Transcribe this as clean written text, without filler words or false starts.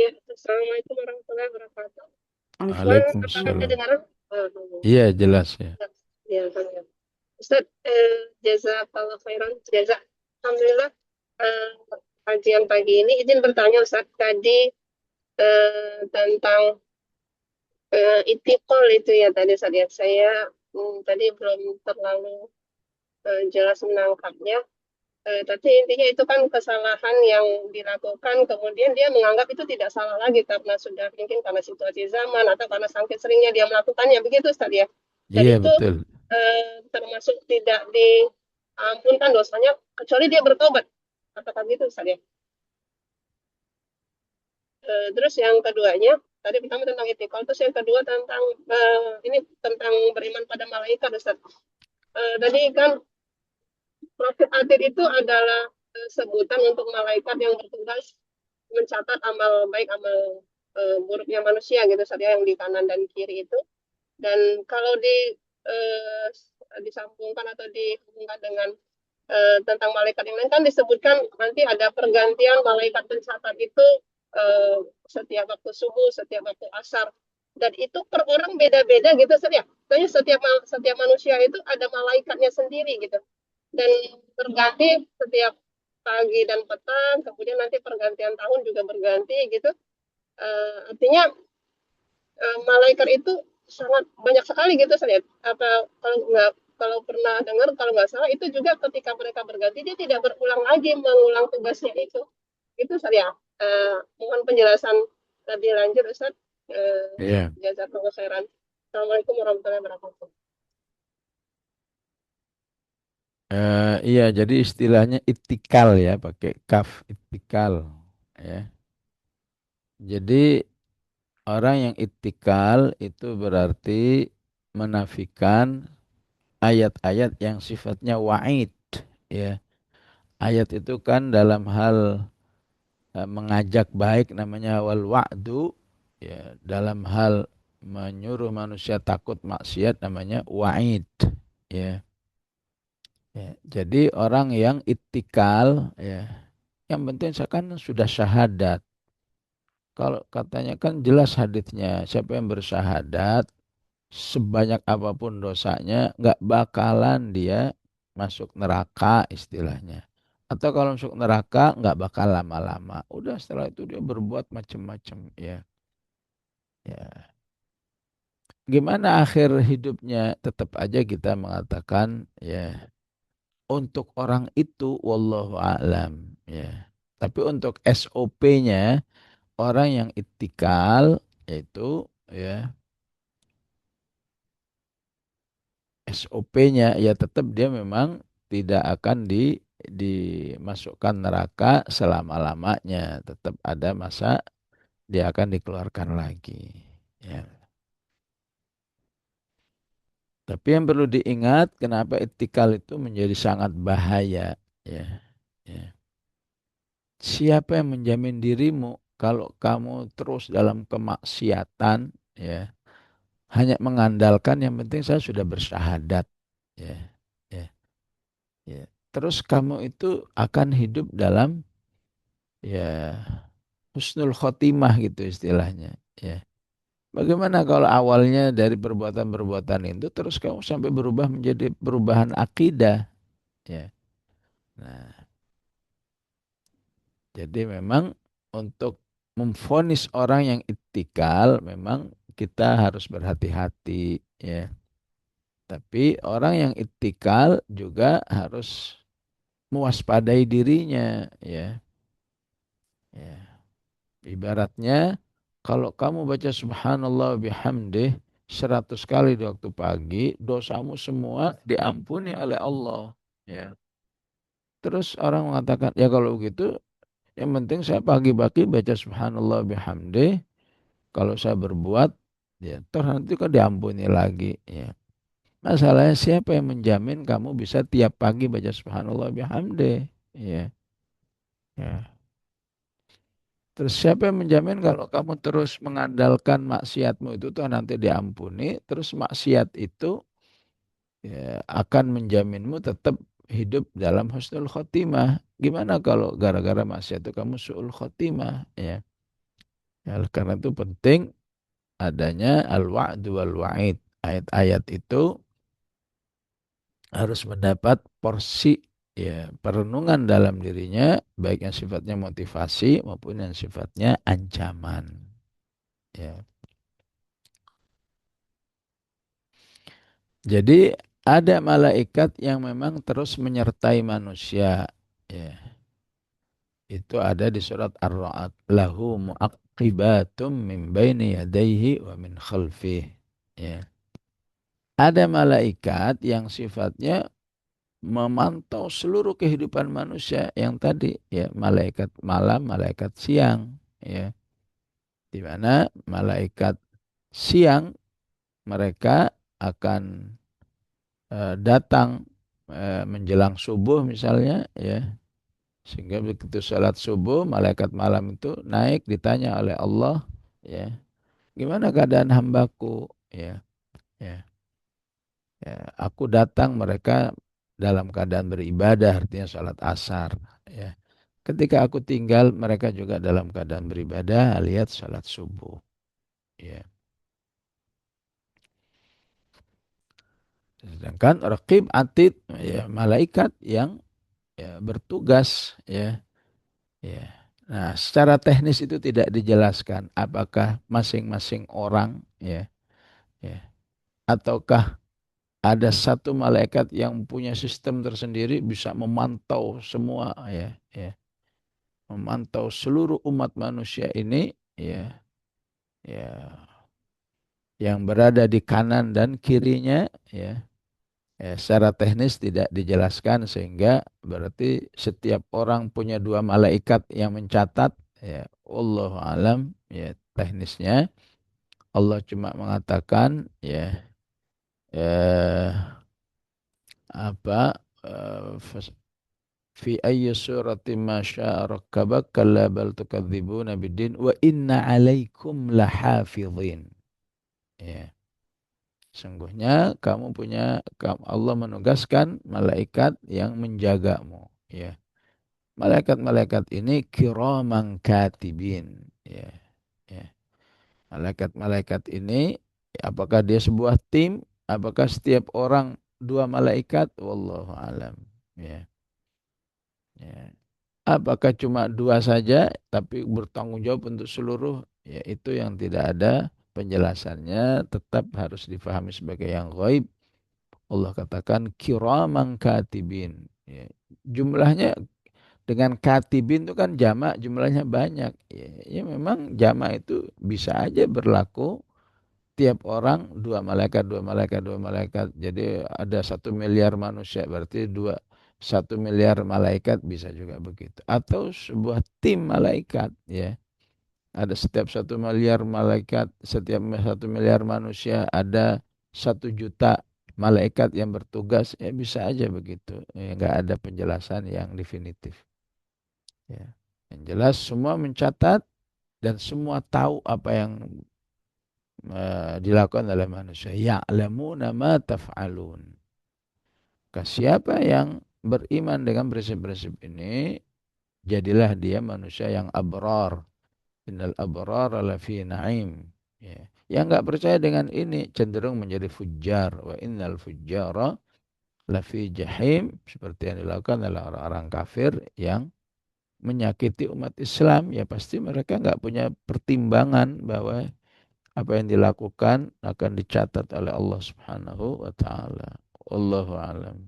Ya, Assalamualaikum warahmatullahi wabarakatuh. Wan, apakah Waalaikumsalam. kedengaran? Iya, jelas ya. Ya, ya. Ustaz, jazakallah khairan. Alhamdulillah, eh, kajian pagi ini izin bertanya Ustaz, tadi tentang itikol itu ya tadi saya tadi belum terlalu jelas menangkapnya. Tapi intinya itu kan kesalahan yang dilakukan, kemudian dia menganggap itu tidak salah lagi karena sudah mungkin karena situasi zaman atau karena saking seringnya dia melakukannya, begitu Ustaz ya. Dan Iya, itu betul. termasuk tidak diampunkan dosanya kecuali dia bertobat. Apakah gitu Ustaz ya? Terus yang keduanya, tadi pertama tentang etikal, terus yang kedua tentang ini tentang beriman pada malaikat Ustaz. Tadi kan profil atid itu adalah sebutan untuk malaikat yang bertugas mencatat amal baik amal buruknya manusia gitu saja yang di kanan dan kiri itu. Dan kalau eh, disambungkan atau dihubungkan dengan tentang malaikat yang lain kan disebutkan nanti ada pergantian malaikat pencatat itu eh, setiap waktu subuh, setiap waktu asar. Dan itu per orang beda-beda gitu saja. Soalnya setiap manusia itu ada malaikatnya sendiri gitu. Dan berganti setiap pagi dan petang, kemudian nanti pergantian tahun juga berganti gitu. Artinya malaikat itu sangat banyak sekali gitu saya lihat. Apa kalau pernah dengar kalau nggak salah itu juga ketika mereka berganti dia tidak berulang lagi mengulang tugasnya itu. Itu saya mohon penjelasan lebih lanjut Ustaz. Iya. Jazakallahu khairan. Assalamualaikum warahmatullahi wabarakatuh. Iya, jadi istilahnya itikal ya, pakai kaf itikal ya. Jadi orang yang itikal itu berarti menafikan ayat-ayat yang sifatnya wa'id ya. Ayat itu kan dalam hal mengajak baik namanya wal wa'du ya, dalam hal menyuruh manusia takut maksiat namanya wa'id ya. Ya, jadi orang yang itikal ya, yang penting seakan sudah syahadat. Kalau katanya kan jelas hadisnya, siapa yang bersyahadat sebanyak apapun dosanya nggak bakalan dia masuk neraka istilahnya. Atau kalau masuk neraka nggak bakal lama-lama. Udah setelah itu dia berbuat macam-macam ya. Ya. Gimana akhir hidupnya? Tetap aja kita mengatakan ya untuk orang itu wallahu a'lam ya. Tapi untuk SOP-nya orang yang itikal yaitu ya SOP-nya ya tetap dia memang tidak akan dimasukkan neraka selama-lamanya. Tetap ada masa dia akan dikeluarkan lagi. Ya. Tapi yang perlu diingat kenapa itikal itu menjadi sangat bahaya. Ya. Ya. Siapa yang menjamin dirimu kalau kamu terus dalam kemaksiatan, ya, hanya mengandalkan yang penting saya sudah bersyahadat, ya, ya, ya. Terus kamu itu akan hidup dalam ya husnul khotimah gitu istilahnya, ya. Bagaimana kalau awalnya dari perbuatan-perbuatan itu terus kamu sampai berubah menjadi perubahan akidah, ya. Nah, jadi memang untuk memvonis orang yang itikal memang kita harus berhati-hati ya. Tapi orang yang itikal juga harus mewaspadai dirinya ya. Ya. Ibaratnya kalau kamu baca subhanallah bihamdih 100 kali di waktu pagi, dosamu semua diampuni oleh Allah ya. Terus orang mengatakan, ya kalau begitu yang penting saya pagi-pagi baca subhanallah bihamdih. Kalau saya berbuat, ya toh nanti kok diampuni lagi. Ya. Masalahnya siapa yang menjamin kamu bisa tiap pagi baca subhanallah bihamdih. Ya. Ya. Terus siapa yang menjamin kalau kamu terus mengandalkan maksiatmu itu tuh nanti diampuni. Terus maksiat itu ya, akan menjaminmu tetap hidup dalam husnul khotimah. Gimana kalau gara-gara maksiat itu kamu su'ul khotimah? Ya. Ya, karena itu penting adanya al-wa'du wal wa'id. Ayat-ayat itu harus mendapat porsi ya perenungan dalam dirinya, baik yang sifatnya motivasi maupun yang sifatnya ancaman. Ya. Jadi ada malaikat yang memang terus menyertai manusia. Ya. Itu ada di surat Ar-Ra'd. Lahu mu'aqibatum min baini yadayhi wa min khalfih. Ya. Ada malaikat yang sifatnya memantau seluruh kehidupan manusia yang tadi ya malaikat malam, malaikat siang ya. Di mana malaikat siang mereka akan datang menjelang subuh misalnya ya. Sehingga begitu salat subuh, malaikat malam itu naik ditanya oleh Allah ya, gimana keadaan hambaku ya. Ya. Ya, aku datang mereka dalam keadaan beribadah, artinya salat asar. Ya. Ketika aku tinggal, mereka juga dalam keadaan beribadah, lihat salat subuh. Ya. Sedangkan raqib atid, ya, malaikat yang ya, bertugas, ya, ya. Nah, secara teknis itu tidak dijelaskan apakah masing-masing orang, ya, ya, ataukah ada satu malaikat yang punya sistem tersendiri bisa memantau semua, ya, ya. Memantau seluruh umat manusia ini ya ya yang berada di kanan dan kirinya ya, ya secara teknis tidak dijelaskan sehingga berarti setiap orang punya dua malaikat yang mencatat ya wallahu alam ya teknisnya Allah cuma mengatakan ya apa fi ayyi suratin ma syaa rakkabak kalla bal tukadzibuna biddin wa inna alaikum lahafizin. Ya, sungguhnya Allah menugaskan malaikat yang menjagamu. Ya, malaikat-malaikat ini kiraman katibin. Ya, ya. Malaikat-malaikat ini apakah dia sebuah tim? Apakah setiap orang dua malaikat? Wallahu alam. Ya, ya. Apakah cuma dua saja tapi bertanggung jawab untuk seluruh? Ya itu yang tidak ada penjelasannya, tetap harus difahami sebagai yang gaib. Allah katakan kiraman katibin. Ya, jumlahnya dengan katibin itu kan jamak, jumlahnya banyak. Ya, ya memang jamak itu bisa aja berlaku tiap orang dua malaikat, dua malaikat, dua malaikat. Jadi ada 1 miliar manusia, berarti 1 miliar malaikat bisa juga begitu. Atau sebuah tim malaikat, ya. Ada setiap 1 miliar malaikat, setiap 1 miliar manusia ada 1 juta malaikat yang bertugas, ya bisa aja begitu. Ya, nggak ada penjelasan yang definitif. Ya. Yang jelas semua mencatat dan semua tahu apa yang dilakukan oleh manusia. Ya'lamuna ma taf'alun. Siapa yang beriman dengan prinsip-prinsip ini, jadilah dia manusia yang abrar. Innal abrar lafi na'im. Ya. Yang enggak percaya dengan ini cenderung menjadi fujjar. Wa innal fujjara lafi jahim. Seperti yang dilakukan oleh orang-orang kafir yang menyakiti umat Islam. Ya pasti mereka enggak punya pertimbangan bahwa apa yang dilakukan akan dicatat oleh Allah Subhanahu wa taala. Wallahu alam.